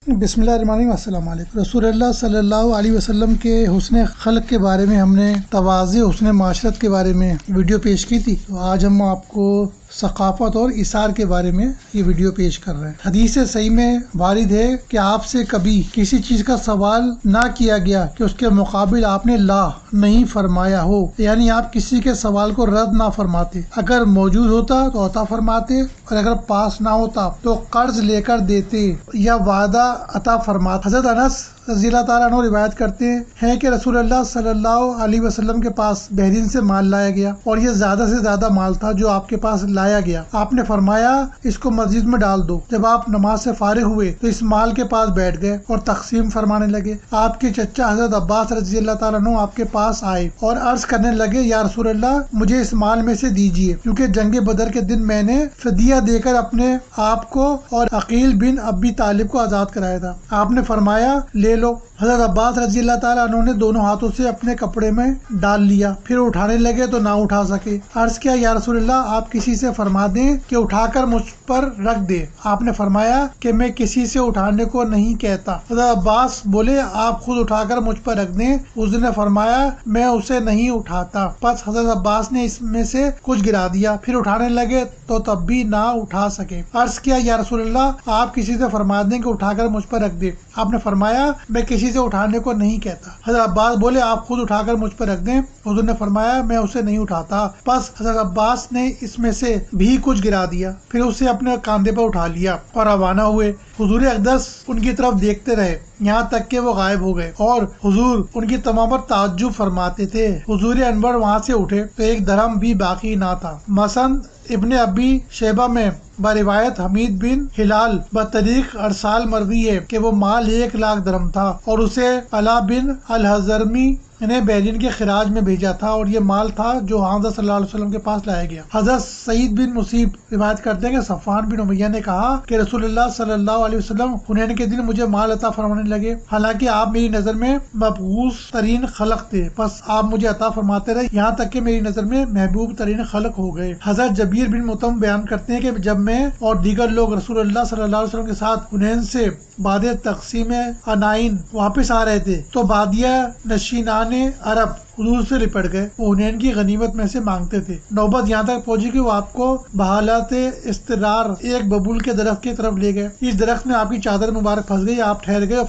بسم اللہ الرحمن الرحیم۔ السلام علیکم۔ رسول اللہ صلی اللہ علیہ وسلم کے حسن خلق کے بارے میں ہم نے تواضع حسن معاشرت کے بارے میں ویڈیو پیش کی تھی، تو آج ہم آپ کو ثقافت اور ایثار کے بارے میں یہ ویڈیو پیش کر رہے ہیں۔ حدیث صحیح میں وارد ہے کہ آپ سے کبھی کسی چیز کا سوال نہ کیا گیا کہ اس کے مقابل آپ نے لا نہیں فرمایا ہو، یعنی آپ کسی کے سوال کو رد نہ فرماتے، اگر موجود ہوتا تو عطا فرماتے اور اگر پاس نہ ہوتا تو قرض لے کر دیتے یا وعدہ عطا فرماتے۔ حضرت انس رضی اللہ تعالیٰ عنہ روایت کرتے ہیں کہ رسول اللہ صلی اللہ علیہ وسلم کے پاس بحرین سے مال لایا گیا اور یہ زیادہ سے زیادہ مال تھا جو آپ کے پاس لایا گیا۔ آپ نے فرمایا اس کو مسجد میں ڈال دو۔ جب آپ نماز سے فارغ ہوئے تو اس مال کے پاس بیٹھ گئے اور تقسیم فرمانے لگے۔ آپ کے چچا حضرت عباس رضی اللہ تعالیٰ عنہ آپ کے پاس آئے اور عرض کرنے لگے، یا رسول اللہ مجھے اس مال میں سے دیجیے، کیونکہ جنگ بدر کے دن میں نے فدیہ دے کر اپنے آپ کو اور عقیل بن ابی طالب کو آزاد کرایا تھا۔ آپ نے فرمایا لے لو۔ حضرت عباس رضی اللہ تعالیٰ عنہ نے دونوں ہاتھوں سے اپنے کپڑے میں ڈال لیا، پھر اٹھانے لگے تو نہ اٹھا سکے۔ عرض کیا، یا رسول اللہ آپ کسی سے فرما دیں کہ اٹھا کر مجھ پر رکھ دے۔ آپ نے فرمایا کہ میں کسی سے اٹھانے کو نہیں کہتا۔ حضرت عباس بولے، آپ خود اٹھا کر مجھ پر رکھ دیں۔ اس نے فرمایا میں اسے نہیں اٹھاتا۔ پس حضرت عباس نے اس میں سے کچھ گرا دیا، پھر اٹھانے لگے تو تب بھی نہ اٹھا سکے۔ عرض کیا، یا رسول اللہ آپ کسی سے فرما دیں کہ اٹھا کر مجھ پر رکھ دے۔ آپ نے فرمایا میں کسی سے اٹھانے کو نہیں کہتا۔ حضرت عباس بولے، آپ خود اٹھا کر مجھ پر رکھ دیں۔ حضور نے فرمایا میں اسے نہیں اٹھاتا۔ پس حضرت عباس نے اس میں سے بھی کچھ گرا دیا، پھر اسے اپنے کاندھے پر اٹھا لیا اور روانہ ہوئے۔ حضور اقدس ان کی طرف دیکھتے رہے یہاں تک کہ وہ غائب ہو گئے اور حضور ان کی تمام پر تعجب فرماتے تھے۔ حضور انور وہاں سے اٹھے تو ایک درہم بھی باقی نہ تھا۔ مثلا ابن ابی شیبہ میں بروایت حمید بن ہلال بطریق ارسال مروی ہے کہ وہ مال 1,00,000 درہم تھا اور اسے علا بن الحضرمی نے بحرین کے خراج میں بھیجا تھا، اور یہ مال تھا جو حضرت صلی اللہ علیہ وسلم کے پاس لایا گیا۔ حضرت سعید بن مصیب روایت کرتے ہیں کہ صفوان بن امیہ نے کہا کہ رسول اللہ صلی اللہ علیہ وسلم حنین کے دن مجھے مال عطا فرمانے لگے، حالانکہ آپ میری نظر میں مبغوث ترین خلق تھے، بس آپ مجھے عطا فرماتے رہے یہاں تک کہ میری نظر میں محبوب ترین خلق ہو گئے۔ حضرت جبیر بن مطعم بیان کرتے ہیں کہ جب میں اور دیگر لوگ رسول اللہ صلی اللہ علیہ وسلم کے ساتھ حنین سے بعد تقسیم عنائن واپس آ رہے تھے تو بادیہ نشینان عرب حضور سے لپٹ گئے۔ وہ حنین کی غنیمت میں سے مانگتے تھے۔ نوبت یہاں تک پہنچی کہ وہ آپ کو بحالت استرار ایک ببول کے درخت کی طرف لے گئے۔ اس درخت میں آپ کی چادر مبارک پھنس گئی۔ آپ ٹھہر گئے اور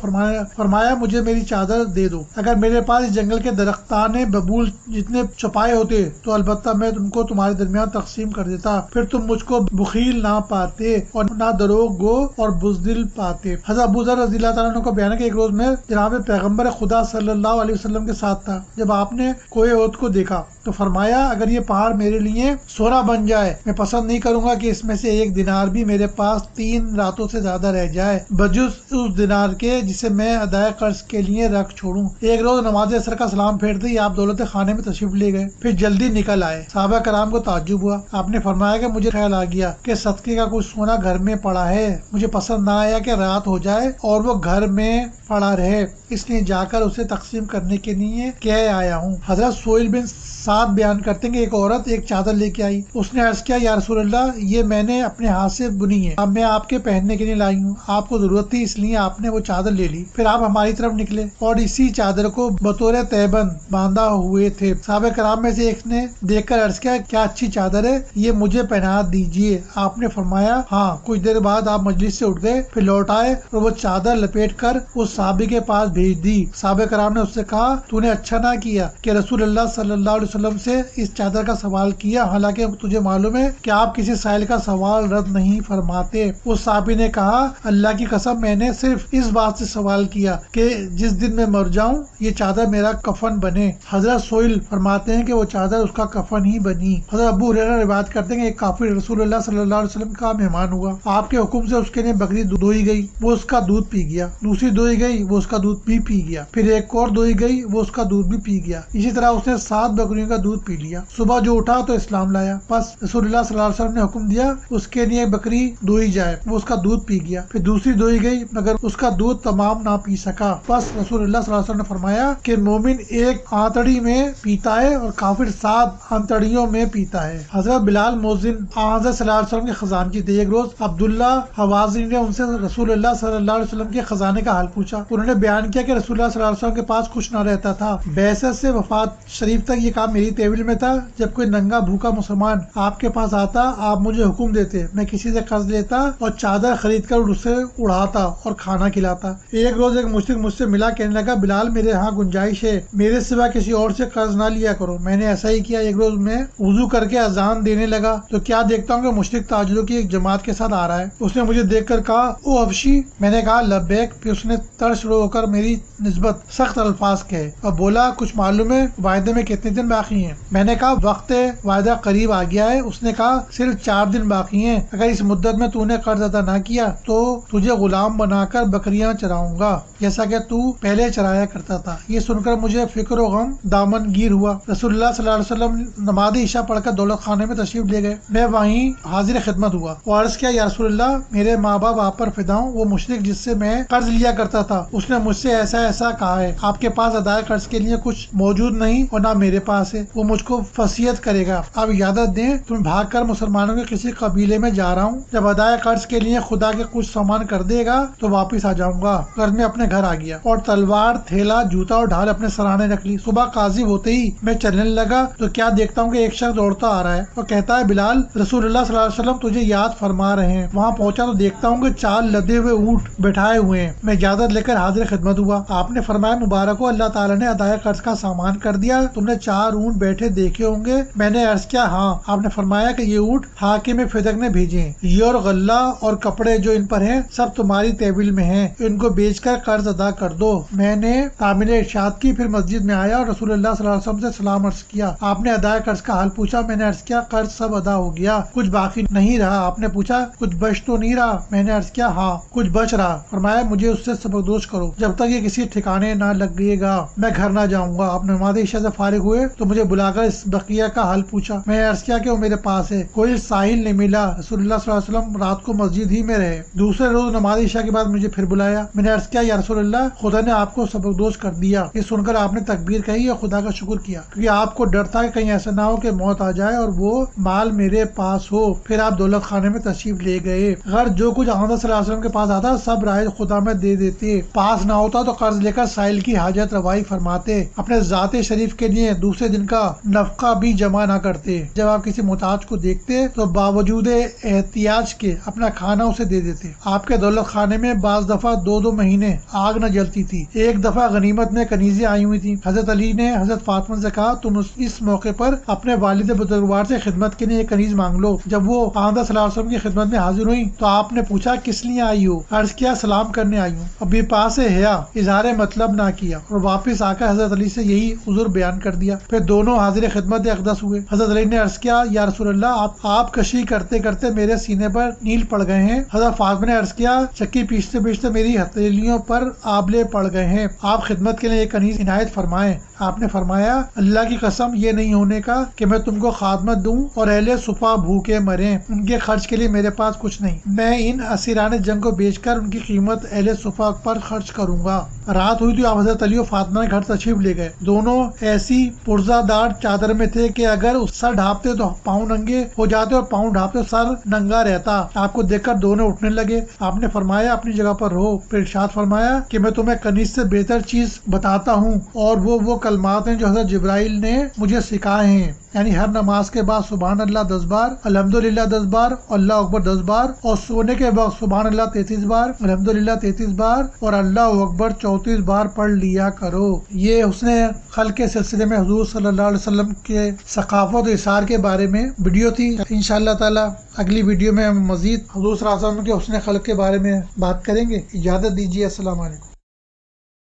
فرمایا مجھے میری چادر دے دو۔ اگر میرے پاس اس جنگل کے درختان ببول جتنے چھپائے ہوتے تو البتہ میں ان کو تمہارے درمیان تقسیم کر دیتا، پھر تم مجھ کو بخیل نہ پاتے اور نہ دروغ گو اور بزدل پاتے۔ حضرت ابو ذر رضی اللہ تعالیٰ عنہ کو بیان ہے کہ ایک روز میں جناب پیغمبر خدا صلی اللہ علیہ وسلم کے ساتھ تھا۔ جب آپ نے کوہ احد کو دیکھا تو فرمایا اگر یہ پہاڑ میرے لیے سونا بن جائے میں پسند نہیں کروں گا کہ اس میں سے 1 دینار بھی میرے پاس 3 راتوں سے زیادہ رہ جائے بجز اس دینار کے جسے میں ادائے قرض کے لیے رکھ چھوڑوں۔ ایک روز نماز عصر کا سلام پھیرتے ہی آپ دولت خانے میں تشریف لے گئے، پھر جلدی نکل آئے۔ صحابہ کرام کو تعجب ہوا۔ آپ نے فرمایا کہ مجھے خیال آ گیا کہ صدقے کا کچھ سونا گھر میں پڑا ہے، مجھے پسند نہ آیا کہ رات ہو جائے اور وہ گھر میں پڑا رہے، اس لیے جا کر اسے تقسیم کرنے کے لیے کہہ آیا ہوں۔ حضرت سہیل بن سعد بیان کرتے ہیں کہ ایک عورت ایک چادر لے کے آئی۔ اس نے عرض کیا، یا رسول اللہ یہ میں نے اپنے ہاتھ سے بنی ہے، اب میں آپ کے پہننے کے لیے لائی ہوں۔ آپ کو ضرورت تھی اس لیے آپ نے وہ چادر لے لی۔ پھر آپ ہماری طرف نکلے اور اسی چادر کو بطور تہبند باندھا ہوئے تھے۔ صحابہ کرام میں سے ایک نے دیکھ کر عرض کیا، کیا اچھی چادر ہے، یہ مجھے پہنا دیجیے۔ آپ نے فرمایا ہاں۔ کچھ دیر بعد آپ مجلس سے اٹھ گئے، پھر لوٹ آئے اور وہ چادر لپیٹ کر اس صحابی کے پاس بھیج دی۔ صحابہ کرام نے اس سے کہا، تو نے اچھا نہ کیا کہ رسول اللہ صلی اللہ علیہ وسلم سے اس چادر کا سوال کیا، حالانکہ تجھے معلوم ہے کہ آپ کسی سائل کا سوال رد نہیں فرماتے۔ اس صحابی نے کہا، اللہ کی قسم میں نے صرف اس بات سے سوال کیا کہ جس دن میں مر جاؤں یہ چادر میرا کفن بنے۔ حضرت سہیل فرماتے ہیں کہ وہ چادر اس کا کفن ہی بنی۔ حضرت ابو ہریرہ روایت کرتے ہیں کہ ایک کافر رسول اللہ صلی اللہ علیہ وسلم کا مہمان ہوا، آپ کے حکم سے اس کے لیے بکری دھوئی گئی، وہ اس کا دودھ پی گیا، دوسری دھوئی گئی، وہ اس کا دودھ بھی پی گیا، پھر ایک اور دھوئی گئی، وہ اس کا دودھ بھی پی گیا۔ لیا. اسی طرح اس نے 7 بکریوں کا دودھ پی لیا. صبح جو اٹھا تو اسلام لایا. بس رسول اللہ صلی اللہ علیہ وسلم نے حکم دیا اس کے لیے بکری دھوئی جائے. وہ اس کا دودھ پی گیا. پھر دوسری دھوئی گئی مگر اس کا دودھ تمام نہ پی سکا. بس رسول اللہ صلی اللہ علیہ وسلم نے فرمایا کہ مومن ایک آنتڑی میں پیتا ہے اور کافر 7 آنتڑیوں میں پیتا ہے. حضرت بلال مؤذن حضرت صلی اللہ علیہ وسلم کے خزانچی تھے. ایک روز عبداللہ حوازی نے ان سے رسول اللہ صلی اللہ علیہ وسلم کے خزانے کا حال پوچھا. انہوں نے بیان کیا کہ رسول اللہ صلی اللہ علیہ وسلم کے پاس کچھ نہ رہتا تھا. بعثت سے وفات شریف تک یہ کام میری تحویل میں تھا. جب کوئی ننگا بھوکا مسلمان آپ کے پاس آتا آپ مجھے حکم دیتے, میں کسی سے قرض لیتا اور چادر خرید کر اسے اڑاتا اور کھانا کھلاتا. ایک روز ایک مشرک مجھ سے ملا, کہنے لگا بلال میرے ہاں گنجائش ہے, میرے سوا کسی اور سے قرض نہ لیا کرو. میں نے ایسا ہی کیا. ایک روز میں وضو کر کے اذان دینے لگا تو کیا دیکھتا ہوں کہ مشرک تاجروں کی ایک جماعت کے ساتھ آ رہا ہے. اس نے مجھے دیکھ کر کہا او حبشی. میں نے کہا لبیک. پھر اس نے ترس رو کر میری نسبت سخت الفاظ کہے اور بولا کچھ معلوم ہے وعدے میں کتنے دن باقی ہیں. میں نے کہا وقت وعدہ قریب آ گیا ہے. اس نے کہا صرف 4 دن باقی ہیں. اگر اس مدت میں تو نے قرض ادا نہ کیا تو تجھے غلام بنا کر بکریاں چراؤں گا جیسا کہ تو پہلے چرایا کرتا تھا. یہ سن کر مجھے فکر و غم دامن گیر ہوا. رسول اللہ صلی اللہ علیہ وسلم نماز عشاء پڑھ کر دولت خانے میں تشریف لے گئے. میں وہیں حاضر خدمت ہوا اور عرض کیا یا رسول اللہ میرے ماں باپ آپ پر فدا ہوں. وہ مشرک جس سے میں قرض لیا کرتا تھا اس نے مجھ سے ایسا ایسا کہا ہے. آپ کے پاس ادائے قرض کے لیے کچھ موجود نہیں اور نہ میرے پاس ہے. وہ مجھ کو وصیت کرے گا. آپ اجازت دیں تم بھاگ کر مسلمانوں کے کسی قبیلے میں جا رہا ہوں. جب ادائے قرض کے لیے خدا کے کچھ سامان کر دے گا تو واپس آ جاؤں گا. غرض میں اپنے گھر آ گیا اور تلوار تھیلا جوتا اور ڈھال اپنے سرانے رکھ لی. صبح قاضی ہوتے ہی میں چلنے لگا تو کیا دیکھتا ہوں کہ ایک شخص دوڑتا آ رہا ہے اور کہتا ہے بلال رسول اللہ صلی اللہ علیہ وسلم تجھے یاد فرما رہے ہیں. وہاں پہنچا تو دیکھتا ہوں کہ 4 لدے ہوئے اونٹ بٹھائے ہوئے ہیں. میں اجازت لے کر حاضر خدمت ہوا. آپ نے فرمایا مبارک ہو اللہ تعالیٰ نے ادائے قرض کا سامان کر دیا. تم نے 4 اونٹ بیٹھے دیکھے ہوں گے. میں نے عرض کیا ہاں. آپ نے فرمایا کہ یہ اونٹ حاکم فدق نے بھیجے ہیں. یہ اور غلہ اور کپڑے جو ان پر ہیں سب تمہاری تحویل میں ہیں. ان کو بیچ کر قرض ادا کر دو. میں نے تعمیل ارشاد کی. پھر مسجد میں آیا اور رسول اللہ صلی اللہ علیہ وسلم سے سلام عرض کیا. آپ نے ادائے قرض کا حال پوچھا. میں نے عرض کیا قرض سب ادا ہو گیا, کچھ باقی نہیں رہا. آپ نے پوچھا کچھ بچ تو نہیں رہا. میں نے عرض کیا ہاں کچھ بچ رہا. فرمایا مجھے اس سے سبکدوش کرو جب تک یہ کسی ٹھکانے نہ لگے گا میں گھر نہ جاؤں گا. آپ نماز عشاء سے فارغ ہوئے تو مجھے بلا کر اس بقیہ کا حال پوچھا. میں نے عرض کیا کہ وہ میرے پاس ہے. کوئی ساحل نہیں ملا. رسول اللہ صلی اللہ علیہ وسلم رات کو مسجد ہی میں رہے. دوسرے روز نماز عشاء کے بعد مجھے پھر بلایا. میں نے عرض کیا یا رسول اللہ خدا نے آپ کو سبکدوش کر دیا. یہ سن کر آپ نے تکبیر کہی اور خدا کا شکر کیا کیونکہ آپ کو ڈر تھا کہ کہیں ایسا نہ ہو کہ موت آ جائے اور وہ مال میرے پاس ہو. پھر آپ دولت خانے میں تشریف لے گئے. غرض جو کچھ حضرت صلی اللہ علیہ وسلم کے پاس آتا سب رائے خدا میں دے دیتے. پاس نہ ہوتا تو قرض لے کر سائل کی حاجت روائی فرماتے. اپنے ذات شریف کے لیے دوسرے دن کا نفقہ بھی جمع نہ کرتے. جب آپ کسی محتاج کو دیکھتے تو باوجود احتیاج کے اپنا کھانا اسے دے دیتے. آپ کے دولت خانے میں بعض دفعہ 2 مہینے آگ نہ جلتی تھی. ایک دفعہ غنیمت میں کنیزیں آئی ہوئی تھی. حضرت علی نے حضرت فاطمہ سے کہا تم اس موقع پر اپنے والد بزرگوار سے خدمت کے لیے ایک کنیز مانگ لو. جب وہ آمدہ صلی اللہ علیہ وسلم کی خدمت میں حاضر ہوئی تو آپ نے پوچھا کس لیے آئی ہو. عرض کیا سلام کرنے آئی ہوں. ابھی پاس حیا اظہار مطلب نہ کیا اور واپس آ کر حضرت علی سے یہی عذر بیان کر دیا. پھر دونوں حاضر خدمت اقدس ہوئے. حضرت علی نے عرض کیا یا رسول اللہ آپ کشی کرتے کرتے میرے سینے پر نیل پڑ گئے ہیں. حضرت فاطمہ نے عرض کیا چکی پیستے پیستے میری ہتھیلیوں پر آبلے پڑ گئے ہیں. آپ خدمت کے لیے ایک کنیز عنایت فرمائیں. آپ نے فرمایا اللہ کی قسم یہ نہیں ہونے کا کہ میں تم کو خادمت دوں اور اہل صفا بھوکے مریں. ان کے خرچ کے لیے میرے پاس کچھ نہیں. میں ان اسیران جنگ کو بیچ کر ان کی قیمت اہل صفا پر خرچ کروں گا. رات ہوئی تو آپ حضرت علی و فاطمہ کے گھر تشریف لے گئے. دونوں ایسی پرزہ دار چادر میں تھے کہ اگر سر ڈھانپتے تو پاؤں ننگے ہو جاتے اور پاؤں ڈھانپتے سر ننگا رہتا. آپ کو دیکھ کر دونوں اٹھنے لگے. آپ نے فرمایا اپنی جگہ پر رہو. پھر ارشاد فرمایا کہ میں تمہیں کنیز سے بہتر چیز بتاتا ہوں اور وہ کلمات ہیں جو حضرت جبرائیل نے مجھے سکھائے ہیں. یعنی ہر نماز کے بعد سبحان اللہ 10 بار, الحمدللہ 10 بار, اللہ اکبر 10 بار اور سونے کے وقت سبحان اللہ 33 بار, الحمدللہ 33 بار اور اللہ اکبر 34 بار پڑھ لیا کرو. یہ حسن خلق کے سلسلے میں حضور صلی اللہ علیہ وسلم کے ثقافت و اثار کے بارے میں ویڈیو تھی. انشاءاللہ تعالی اگلی ویڈیو میں ہم مزید حضور صلی اللہ علیہ وسلم کے حسن خلق کے بارے میں بات کریں گے. اجازت دیجیے. السلام علیکم.